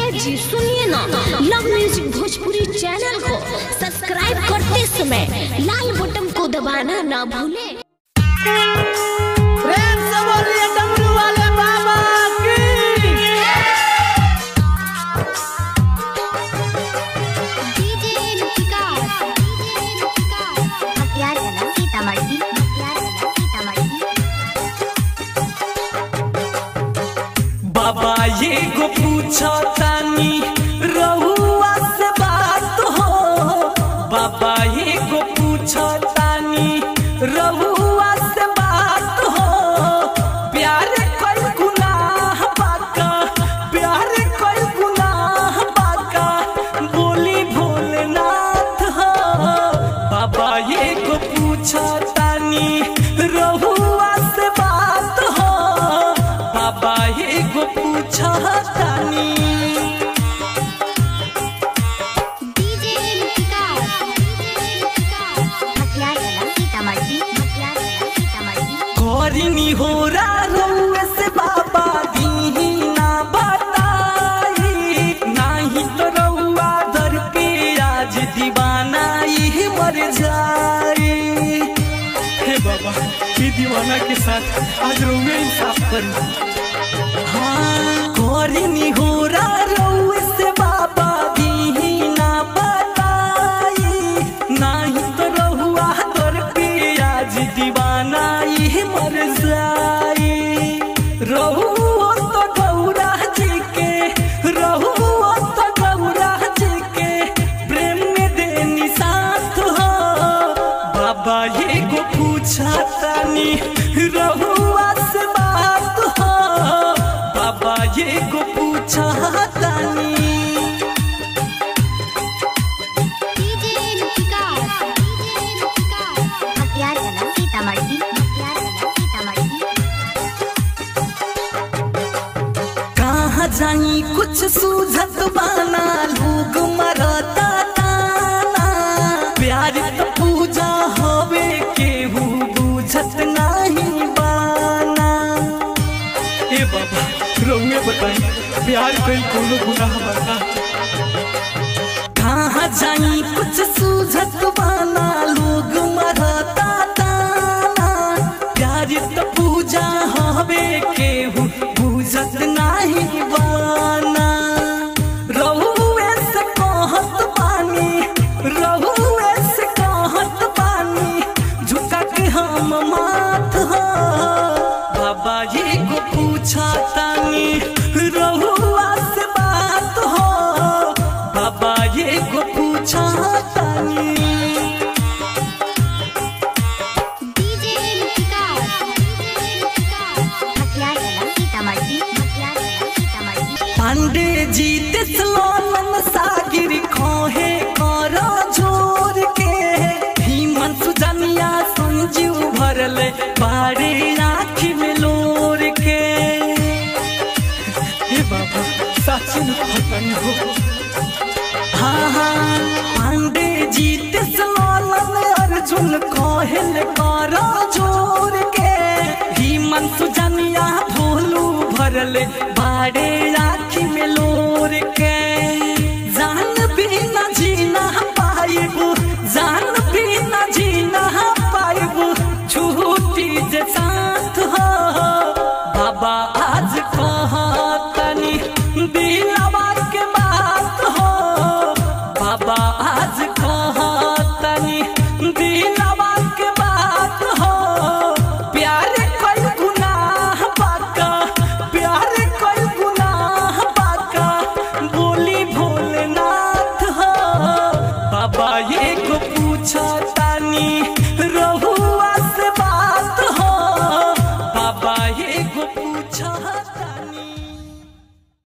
जी सुनिए ना, लव म्यूजिक भोजपुरी चैनल को सब्सक्राइब करते समय लाल बटन को दबाना ना भूले। प्रेम से बोलिए डमरू वाले बाबा की। डीजे लुटिका हथियार वाला सीतामढ़ी, हथियार वाला सीतामढ़ी। बाबा ये गो पूछो तानी रहुआ से बात हो, बाबा ये गो पूछो तानी रहुआ से बात हो। प्यार कोई गुनाह बाका, प्यार कोई गुनाह बाका, बोली भोलेनाथ हो। बाबा ये गो पूछो तानी रहुआ से बात हो, बाबा ये गो पूछो तानी। डीजे लुटिका हथियार वाला सीतामढ़ी, हथियार वाला सीतामढ़ी। कोरिनी हो रहुए से बाबा दी ना बताई, नाही तो रहुआ दर पे आज दीवाना ही मर जाए। हे बाबा ये दीवाना के साथ आज रहुए इंसाफ करी। हाँ कोरिनी हो रहुए से बाबा दी ना बताई, नाही तो रहुआ दर पे आज दीवाना ही मर जाए। रहुआ तो गौरा जी के, रहुआ तो गौरा जी के प्रेम में देनी साथ हो। बाबा ये गो पूछा तानी रहुआ से बात हो, बाबा ये गो पूछा तानी। डीजे लुटिका हथियार वाला सीतामढ़ी, हथियार वाला सीतामढ़ी। कहाँ जाई कुछ सूझत बाना, लोग मरता ताना। प्यार तो पूजा होवे केहू बुझत नहीं बाना। ए बाबा रहुए बताई प्यार कोई कोनो गुनाह बता। कहाँ जाई कुछ सूझत बाना, लोग मरता ताना। प्यार तो पूजा होवे केहू बुझत नहीं बाना। रहुए से कहत बानी, रहुए से कहत बानी, झुका के हम माथ हो। बाबा ये को पूछा तानी रहुआ से बात हो, बाबा ये को पूछा तानी। डीजे लुटिका हथियार वाला सीतामढ़ी, हथियार वाला सीतामढ़ी। पांडे जी तिसलोलन सागिर खोहे करो जोर के, भीमन सुजनिया संजीव भरले बाड़े आँखी में लोर के। हे बाबा साची न खतन हो। हाँ हाँ पांडे जी तिसलोलन अर्जुन कोहल करो जोर के, भीमन सुजनिया भोलू भरले बाड़े आँखी में लोर के। जान भी न जीना पाइबू, जान भी न जीना पाइबू, छूटी जे साथ हो। बाबा आज कहतनी दिलवा के बात हो, बाबा आज कहतनी दिलवा के बात